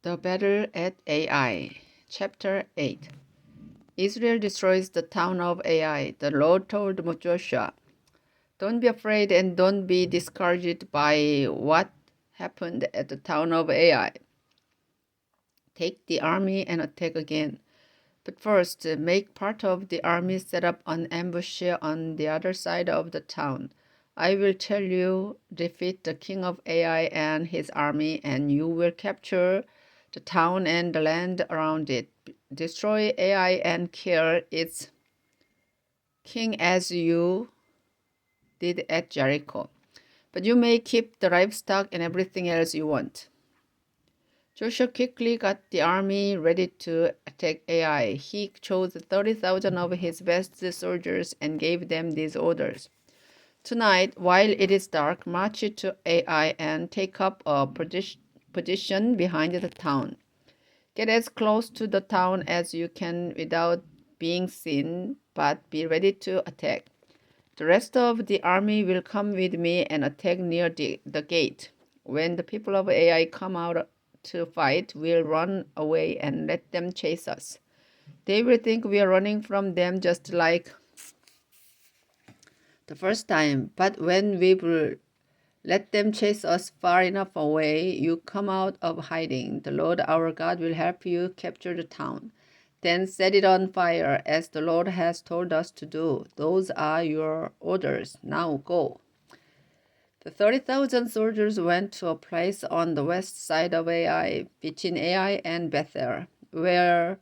The Battle at Ai, Chapter 8. Israel destroys the town of Ai. The Lord told Joshua, "Don't be afraid and don't be discouraged by what happened at the town of Ai. Take the army and attack again. But first, make part of the army set up an ambush on the other side of the town. I will tell you, defeat the king of Ai and his army, and you will capture the town and the land around it. Destroy Ai and kill its king as you did at Jericho. But you may keep the livestock and everything else you want." Joshua quickly got the army ready to attack Ai. He chose 30,000 of his best soldiers and gave them these orders. "Tonight, while it is dark, march to Ai and take up a position behind the town. Get as close to the town as you can without being seen, but be ready to attack. The rest of the army will come with me and attack near the gate. When the people of Ai come out to fight, we'll run away and let them chase us. They will think we are running from them just like the first time, but when we will let them chase us far enough away, you come out of hiding. The Lord our God will help you capture the town. Then set it on fire, as the Lord has told us to do. Those are your orders. Now go." The 30,000 soldiers went to a place on the west side of Ai, between Ai and Bethel, where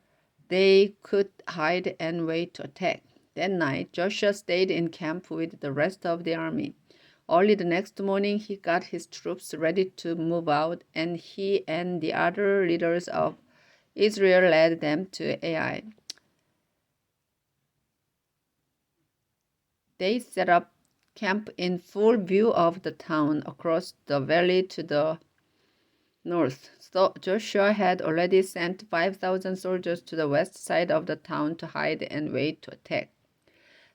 they could hide and wait to attack. That night, Joshua stayed in camp with the rest of the army. Early the next morning, he got his troops ready to move out, and he and the other leaders of Israel led them to Ai. They set up camp in full view of the town across the valley to the north. So Joshua had already sent 5,000 soldiers to the west side of the town to hide and wait to attack.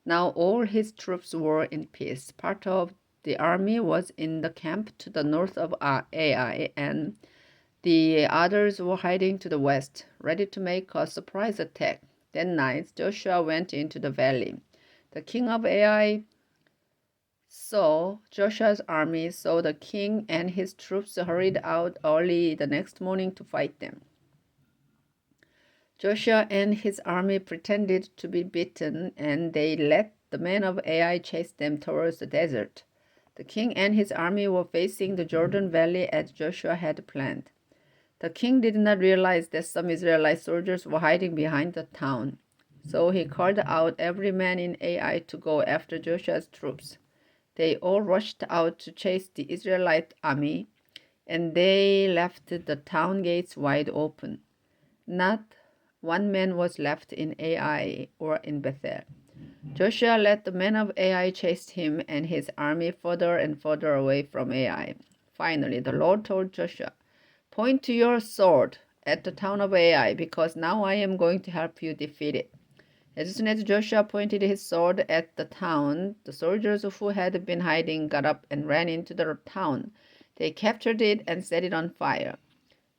Now all his troops were in peace. Part of the army was in the camp to the north of Ai, and the others were hiding to the west, ready to make a surprise attack. That night, Joshua went into the valley. The king of Ai saw Joshua's army, so the king and his troops hurried out early the next morning to fight them. Joshua and his army pretended to be beaten, and they let the men of Ai chase them towards the desert. The king and his army were facing the Jordan Valley as Joshua had planned. The king did not realize that some Israelite soldiers were hiding behind the town, so he called out every man in Ai to go after Joshua's troops. They all rushed out to chase the Israelite army, and they left the town gates wide open. Not one man was left in Ai or in Bethel. Joshua let the men of Ai chase him and his army further and further away from Ai. Finally, the Lord told Joshua, "Point to your sword at the town of Ai, because now I am going to help you defeat it." As soon as Joshua pointed his sword at the town, the soldiers who had been hiding got up and ran into the town. They captured it and set it on fire.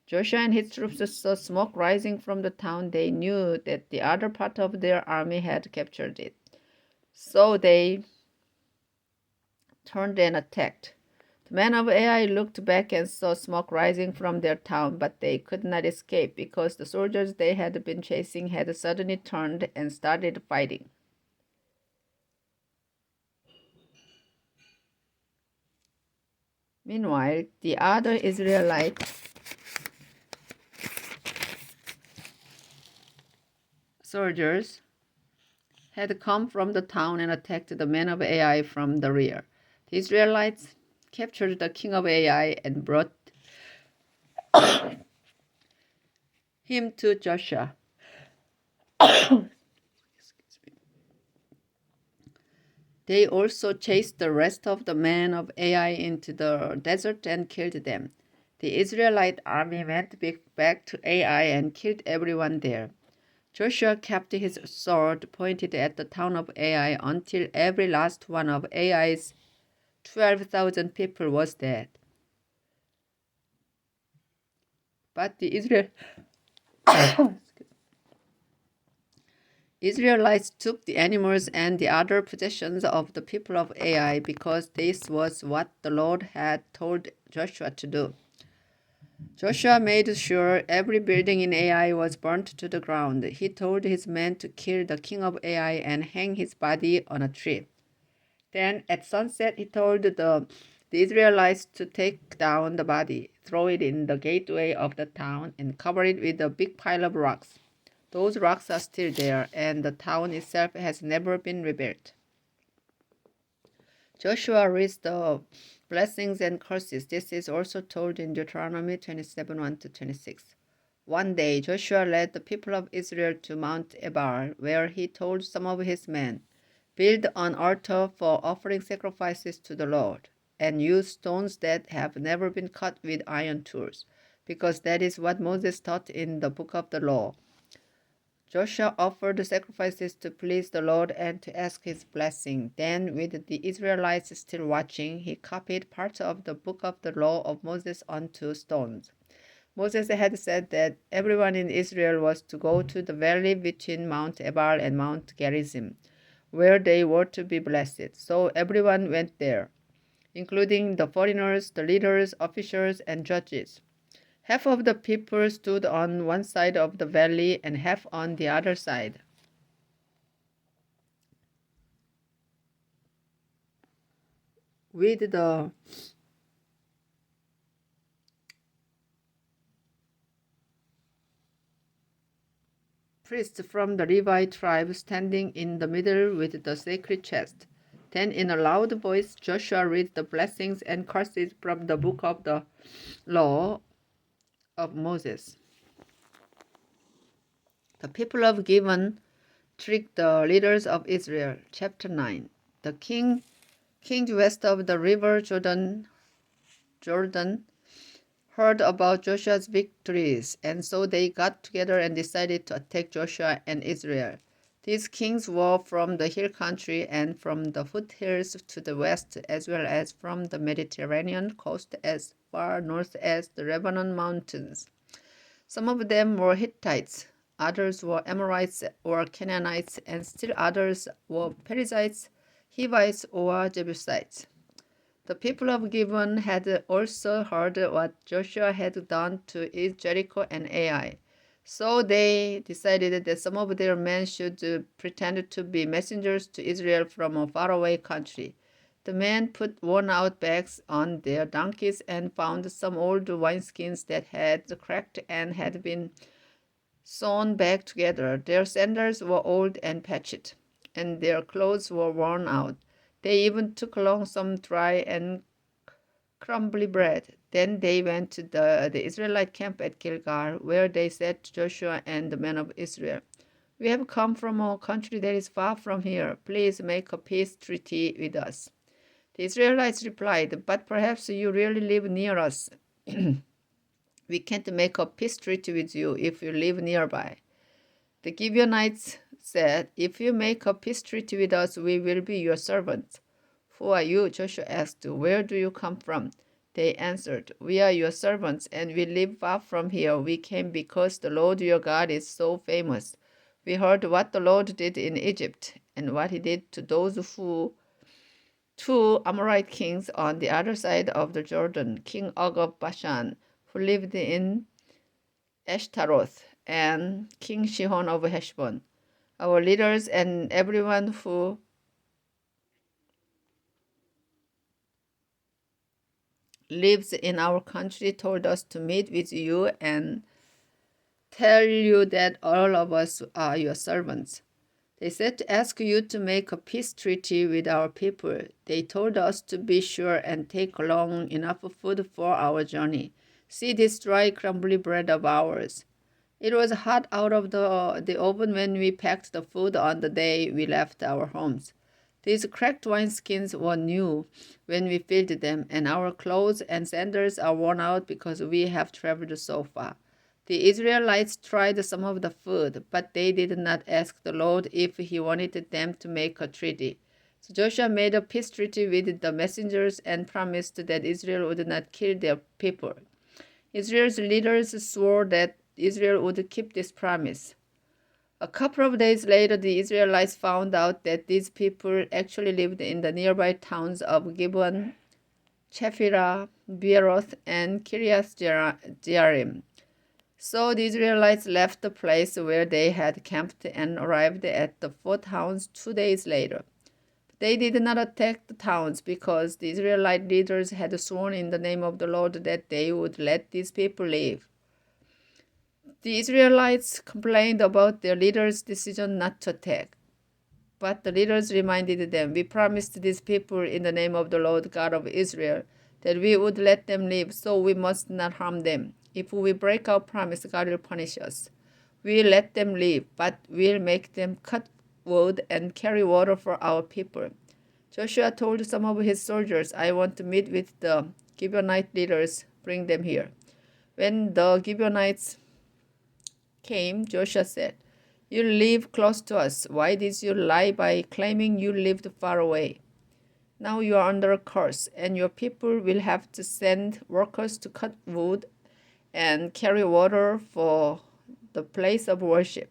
Joshua and his troops saw smoke rising from the town. They knew that the other part of their army had captured it. So they turned and attacked. The men of Ai looked back and saw smoke rising from their town, but they could not escape because the soldiers they had been chasing had suddenly turned and started fighting. Meanwhile, the other Israelite soldiers had come from the town and attacked the men of Ai from the rear. The Israelites captured the king of Ai and brought him to Joshua. They also chased the rest of the men of Ai into the desert and killed them. The Israelite army went back to Ai and killed everyone there. Joshua kept his sword pointed at the town of Ai until every last one of Ai's 12,000 people was dead. But the Israelites took the animals and the other possessions of the people of Ai because this was what the Lord had told Joshua to do. Joshua made sure every building in Ai was burnt to the ground. He told his men to kill the king of Ai and hang his body on a tree. Then at sunset he told the Israelites to take down the body, throw it in the gateway of the town, and cover it with a big pile of rocks. Those rocks are still there, and the town itself has never been rebuilt. Joshua reads the blessings and curses. This is also told in Deuteronomy 27, 1-26. One day Joshua led the people of Israel to Mount Ebal, where he told some of his men, "Build an altar for offering sacrifices to the Lord, and use stones that have never been cut with iron tools, because that is what Moses taught in the book of the law." Joshua offered sacrifices to please the Lord and to ask his blessing. Then, with the Israelites still watching, he copied parts of the book of the law of Moses onto stones. Moses had said that everyone in Israel was to go to the valley between Mount Ebal and Mount Gerizim, where they were to be blessed. So everyone went there, including the foreigners, the leaders, officials, and judges. Half of the people stood on one side of the valley and half on the other side. With the priest from the Levite tribe standing in the middle with the sacred chest. Then in a loud voice Joshua read the blessings and curses from the book of the law of Moses. The people of Gibeon tricked the leaders of Israel. Chapter 9. The kings west of the river Jordan heard about Joshua's victories, and so they got together and decided to attack Joshua and Israel. These kings were from the hill country and from the foothills to the west, as well as from the Mediterranean coast as far north as the Lebanon mountains. Some of them were Hittites, others were Amorites or Canaanites, and still others were Perizzites, Hivites, or Jebusites. The people of Gibeon had also heard what Joshua had done to Jericho and Ai. So they decided that some of their men should pretend to be messengers to Israel from a faraway country. The men put worn-out bags on their donkeys and found some old wineskins that had cracked and had been sewn back together. Their sandals were old and patched, and their clothes were worn out. They even took along some dry and crumbly bread. Then they went to the Israelite camp at Gilgal, where they said to Joshua and the men of Israel, "We have come from a country that is far from here. Please make a peace treaty with us." The Israelites replied, "But perhaps you really live near us. We can't make a peace treaty with you if you live nearby." The Gibeonites said, "If you make a peace treaty with us, we will be your servants." "Who are you?" Joshua asked. "Where do you come from?" They answered, "We are your servants, and we live far from here. We came because the Lord your God is so famous. We heard what the Lord did in Egypt, and what he did to those two Amorite kings on the other side of the Jordan, King Og of Bashan, who lived in Ashtaroth, and King Sihon of Heshbon. Our leaders and everyone who lives in our country told us to meet with you and tell you that all of us are your servants. They said to ask you to make a peace treaty with our people. They told us to be sure and take along enough food for our journey. See this dry, crumbly bread of ours. It was hot out of the oven when we packed the food on the day we left our homes. These cracked wineskins were new when we filled them, and our clothes and sandals are worn out because we have traveled so far. The Israelites tried some of the food, but they did not ask the Lord if he wanted them to make a treaty. So Joshua made a peace treaty with the messengers and promised that Israel would not kill their people. Israel's leaders swore that Israel would keep this promise. A couple of days later, the Israelites found out that these people actually lived in the nearby towns of Gibeon, Chephirah, Beeroth, and Kiriath Jearim. So the Israelites left the place where they had camped and arrived at the 4 towns 2 days later. They did not attack the towns because the Israelite leaders had sworn in the name of the Lord that they would let these people live. The Israelites complained about their leaders' decision not to attack. But the leaders reminded them, "We promised these people in the name of the Lord God of Israel that we would let them live, so we must not harm them. If we break our promise, God will punish us. We'll let them live, but we'll make them cut wood and carry water for our people." Joshua told some of his soldiers, "I want to meet with the Gibeonite leaders. Bring them here." When the Gibeonites came, Joshua said, "You live close to us. Why did you lie by claiming you lived far away? Now you are under a curse, and your people will have to send workers to cut wood and carry water for the place of worship."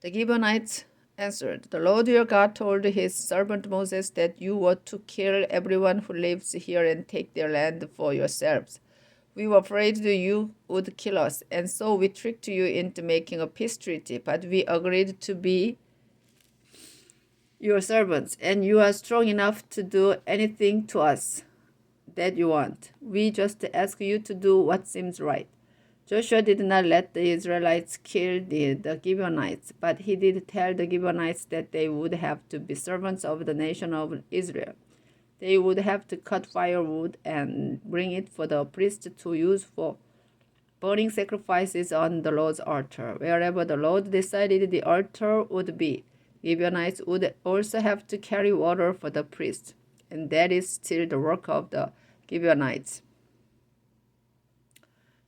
The Gibeonites answered, "The Lord your God told his servant Moses that you were to kill everyone who lives here and take their land for yourselves. We were afraid that you would kill us, and so we tricked you into making a peace treaty, but we agreed to be your servants, and you are strong enough to do anything to us that you want. We just ask you to do what seems right." Joshua did not let the Israelites kill the Gibeonites, but he did tell the Gibeonites that they would have to be servants of the nation of Israel. They would have to cut firewood and bring it for the priest to use for burning sacrifices on the Lord's altar. Wherever the Lord decided the altar would be, Gibeonites would also have to carry water for the priest, and that is still the work of the Gibeonites.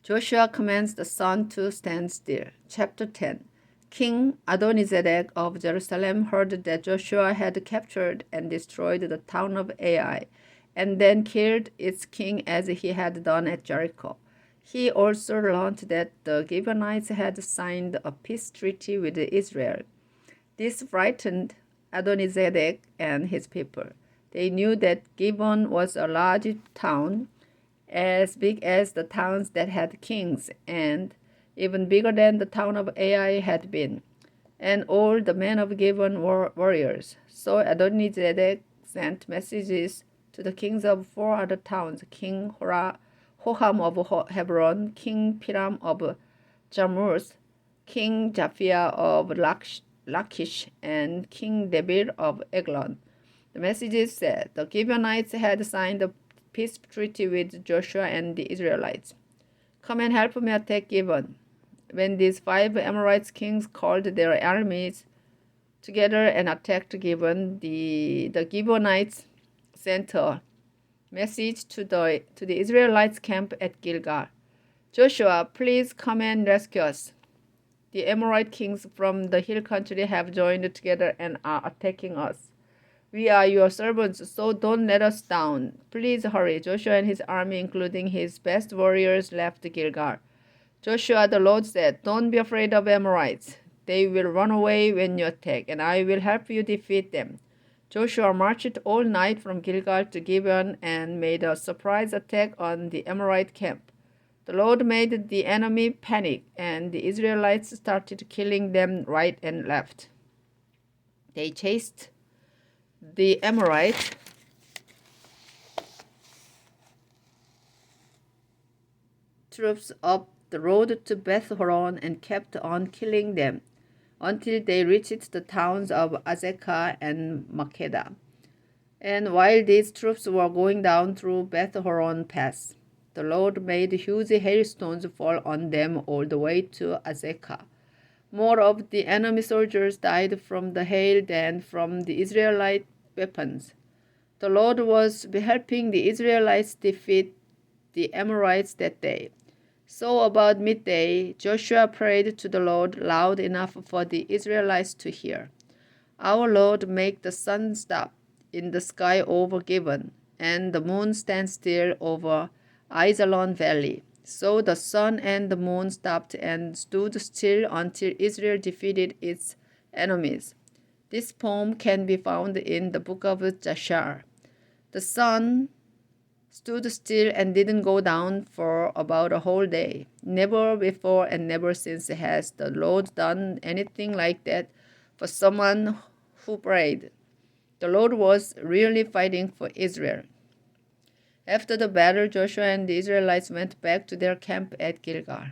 Joshua commands the sun to stand still. Chapter 10. King Adonizedek of Jerusalem heard that Joshua had captured and destroyed the town of Ai, and then killed its king as he had done at Jericho. He also learned that the Gibeonites had signed a peace treaty with Israel. This frightened Adonizedek and his people. They knew that Gibeon was a large town, as big as the towns that had kings, and even bigger than the town of Ai had been. And all the men of Gibeon were warriors. So Adonizedek sent messages to the kings of 4 other towns, King Hoham of Hebron, King Piram of Jarmuth, King Japhia of Lachish, and King Debir of Eglon. The messages said the Gibeonites had signed a peace treaty with Joshua and the Israelites. "Come and help me attack Gibeon." When these 5 Amorite kings called their armies together and attacked Gibeon, the Gibeonites sent a message to the Israelites' camp at Gilgal. "Joshua, please come and rescue us. The Amorite kings from the hill country have joined together and are attacking us. We are your servants, so don't let us down. Please hurry." Joshua and his army, including his best warriors, left Gilgal. Joshua, the Lord said, "Don't be afraid of Amorites. They will run away when you attack, and I will help you defeat them." Joshua marched all night from Gilgal to Gibeon and made a surprise attack on the Amorite camp. The Lord made the enemy panic, and the Israelites started killing them right and left. They chased the Amorite troops up the road to Beth Horon and kept on killing them until they reached the towns of Azekah and Makkedah. And while these troops were going down through Beth Horon Pass, the Lord made huge hailstones fall on them all the way to Azekah. More of the enemy soldiers died from the hail than from the Israelite weapons. The Lord was helping the Israelites defeat the Amorites that day. So about midday, Joshua prayed to the Lord loud enough for the Israelites to hear. "Our Lord, make the sun stop in the sky over Gibeon, and the moon stand still over Ajalon Valley. So the sun and the moon stopped and stood still until Israel defeated its enemies. This poem can be found in the book of Jashar. The sun stood still and didn't go down for about a whole day. Never before and never since has the Lord done anything like that for someone who prayed. The Lord was really fighting for Israel. After the battle, Joshua and the Israelites went back to their camp at Gilgal.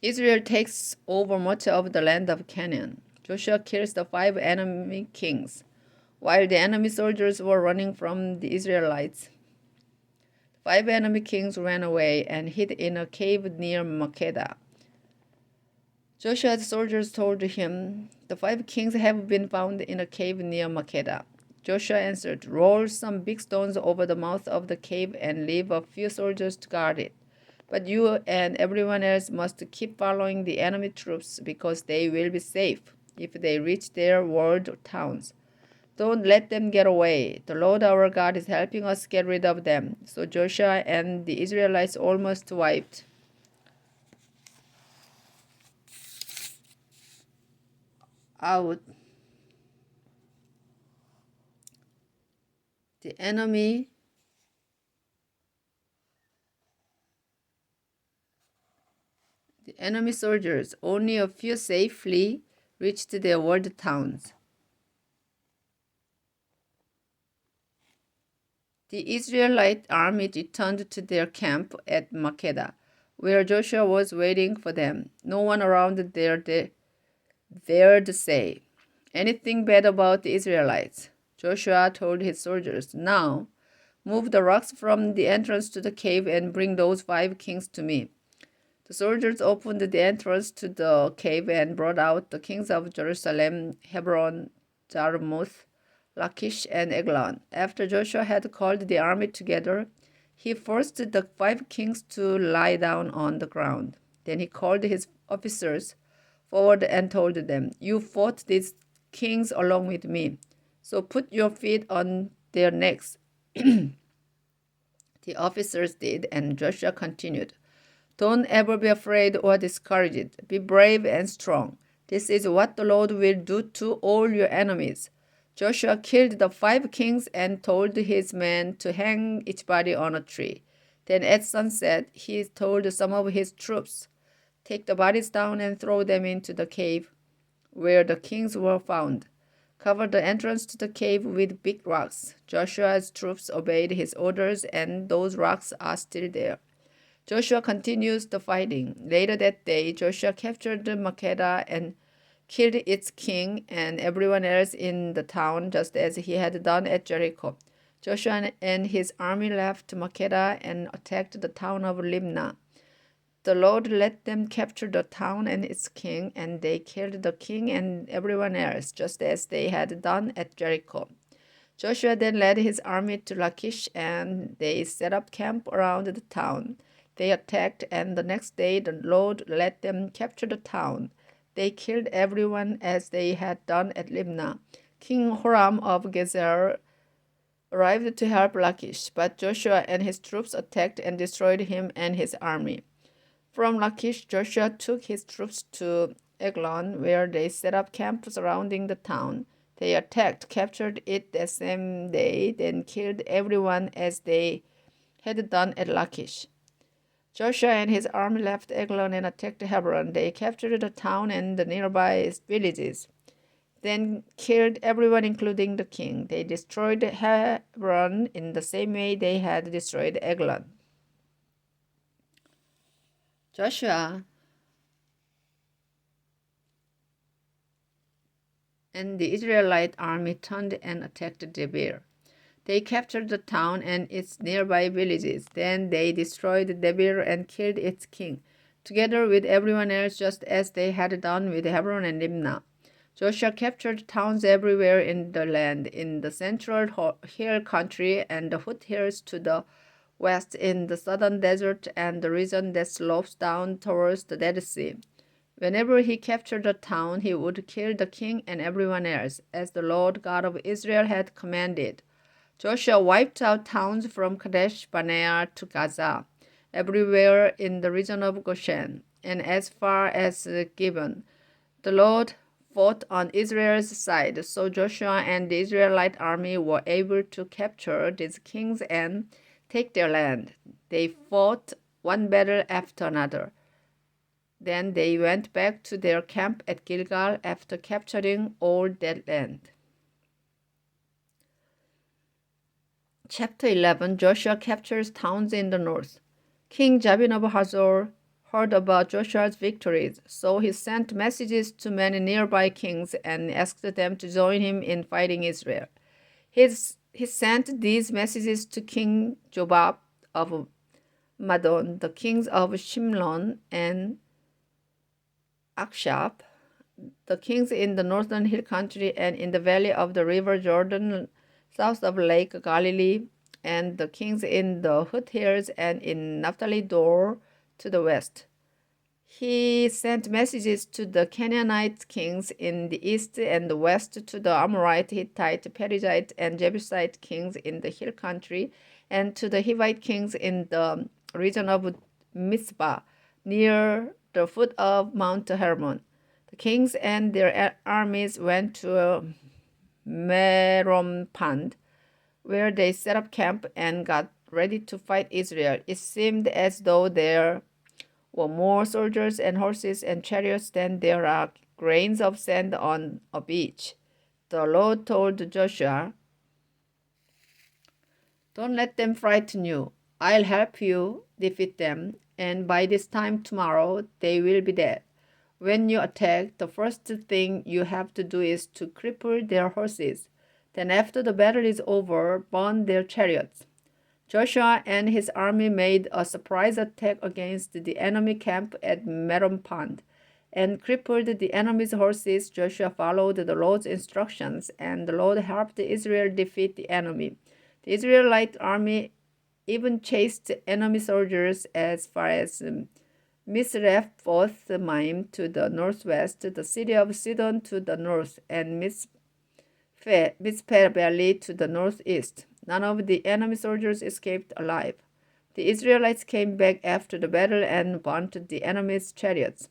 Israel takes over much of the land of Canaan. Joshua kills the 5 enemy kings, while the enemy soldiers were running from the Israelites. 5 enemy kings ran away and hid in a cave near Makkedah. Joshua's soldiers told him, "The 5 kings have been found in a cave near Makkedah." Joshua answered, "Roll some big stones over the mouth of the cave and leave a few soldiers to guard it. But you and everyone else must keep following the enemy troops because they will be safe if they reach their walled towns. Don't let them get away. The Lord our God is helping us get rid of them." So Joshua and the Israelites almost wiped out the enemy soldiers. Only a few safely reached their walled towns. The Israelite army returned to their camp at Makkedah, where Joshua was waiting for them. No one around there dared say anything bad about the Israelites. Joshua told his soldiers, "Now, move the rocks from the entrance to the cave and bring those 5 kings to me." The soldiers opened the entrance to the cave and brought out the kings of Jerusalem, Hebron, Jarmuth, Lachish, and Eglon. After Joshua had called the army together, he forced the 5 kings to lie down on the ground. Then he called his officers forward and told them, "You fought these kings along with me, so put your feet on their necks." The officers did, and Joshua continued, "Don't ever be afraid or discouraged. Be brave and strong. This is what the Lord will do to all your enemies." Joshua killed the 5 kings and told his men to hang each body on a tree. Then at sunset, he told some of his troops, "Take the bodies down and throw them into the cave where the kings were found. Cover the entrance to the cave with big rocks." Joshua's troops obeyed his orders, and those rocks are still there. Joshua continues the fighting. Later that day, Joshua captured Makkedah and killed its king and everyone else in the town, just as he had done at Jericho. Joshua and his army left Makkedah and attacked the town of Libnah. The Lord let them capture the town and its king, and they killed the king and everyone else, just as they had done at Jericho. Joshua then led his army to Lachish, and they set up camp around the town. They attacked, and the next day the Lord let them capture the town. They killed everyone as they had done at Libnah. King Horam of Gezer arrived to help Lachish, but Joshua and his troops attacked and destroyed him and his army. From Lachish, Joshua took his troops to Eglon, where they set up camp surrounding the town. They attacked, captured it that same day, then killed everyone as they had done at Lachish. Joshua and his army left Eglon and attacked Hebron. They captured the town and the nearby villages, then killed everyone, including the king. They destroyed Hebron in the same way they had destroyed Eglon. Joshua and the Israelite army turned and attacked Debir. They captured the town and its nearby villages. Then they destroyed Debir and killed its king, together with everyone else, just as they had done with Hebron and Libnah. Joshua captured towns everywhere in the land, in the central hill country and the foothills to the west, in the southern desert and the region that slopes down towards the Dead Sea. Whenever he captured a town, he would kill the king and everyone else, as the Lord God of Israel had commanded. Joshua wiped out towns from Kadesh Barnea to Gaza, everywhere in the region of Goshen, and as far as Gibeon. The Lord fought on Israel's side, so Joshua and the Israelite army were able to capture these kings and take their land. They fought one battle after another. Then they went back to their camp at Gilgal after capturing all that land. Chapter 11, Joshua captures towns in the north. King Jabin of Hazor heard about Joshua's victories, so he sent messages to many nearby kings and asked them to join him in fighting Israel. He sent these messages to King Jobab of Madon, the kings of Shimlon and Akshap, the kings in the northern hill country and in the valley of the river Jordan, south of Lake Galilee, and the kings in the Hut hills and in Naphtali Dor to the west. He sent messages to the Canaanite kings in the east and the west, to the Amorite, Hittite, Perizzite, and Jebusite kings in the hill country, and to the Hivite kings in the region of Mizpah, near the foot of Mount Hermon. The kings and their armies went to Merompand, where they set up camp and got ready to fight Israel. It seemed as though there were more soldiers and horses and chariots than there are grains of sand on a beach. The Lord told Joshua, "Don't let them frighten you. I'll help you defeat them, and by this time tomorrow they will be dead. When you attack, the first thing you have to do is to cripple their horses. Then after the battle is over, burn their chariots." Joshua and his army made a surprise attack against the enemy camp at Merompand and crippled the enemy's horses. Joshua followed the Lord's instructions, and the Lord helped Israel defeat the enemy. The Israelite army even chased enemy soldiers as far as Misrephoth-maim to the northwest, the city of Sidon to the north, and Mizpeh Valley to the northeast. None of the enemy soldiers escaped alive. The Israelites came back after the battle and burnt the enemy's chariots.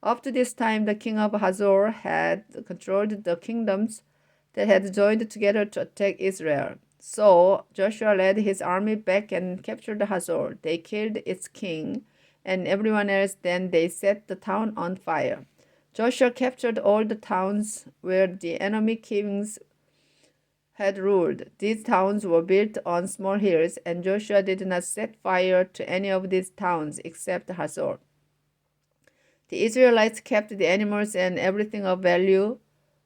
Up to this time, the king of Hazor had controlled the kingdoms that had joined together to attack Israel. So Joshua led his army back and captured Hazor. They killed its king and everyone else. Then they set the town on fire. Joshua captured all the towns where the enemy kings had ruled. These towns were built on small hills, and Joshua did not set fire to any of these towns except Hazor. The Israelites kept the animals and everything of value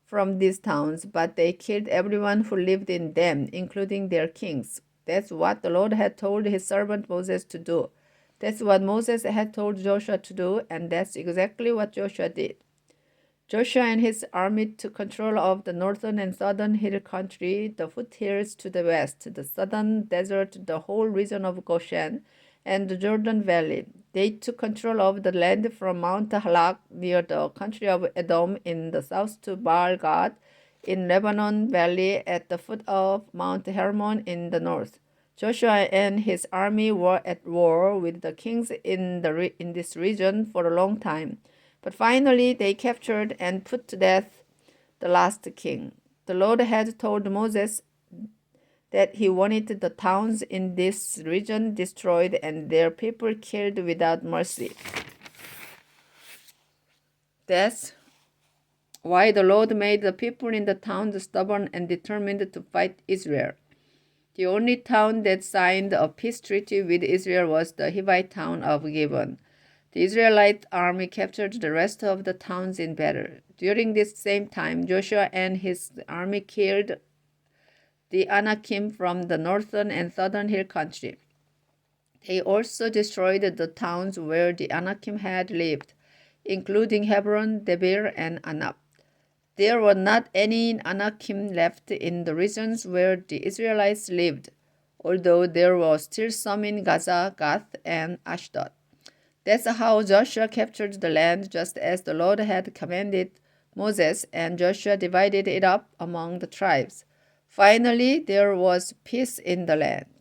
from these towns, but they killed everyone who lived in them, including their kings. That's what the Lord had told his servant Moses to do. That's what Moses had told Joshua to do, and that's exactly what Joshua did. Joshua and his army took control of the northern and southern hill country, the foothills to the west, the southern desert, the whole region of Goshen, and the Jordan Valley. They took control of the land from Mount Halak near the country of Edom in the south to Baal Gad in Lebanon Valley at the foot of Mount Hermon in the north. Joshua and his army were at war with the kings in this region for a long time. But finally they captured and put to death the last king. The Lord had told Moses that he wanted the towns in this region destroyed and their people killed without mercy. That's why the Lord made the people in the towns stubborn and determined to fight Israel. The only town that signed a peace treaty with Israel was the Hivite town of Gibeon. The Israelite army captured the rest of the towns in battle. During this same time, Joshua and his army killed the Anakim from the northern and southern hill country. They also destroyed the towns where the Anakim had lived, including Hebron, Debir, and Anab. There were not any Anakim left in the regions where the Israelites lived, although there were still some in Gaza, Gath, and Ashdod. That's how Joshua captured the land, just as the Lord had commanded Moses, and Joshua divided it up among the tribes. Finally, there was peace in the land.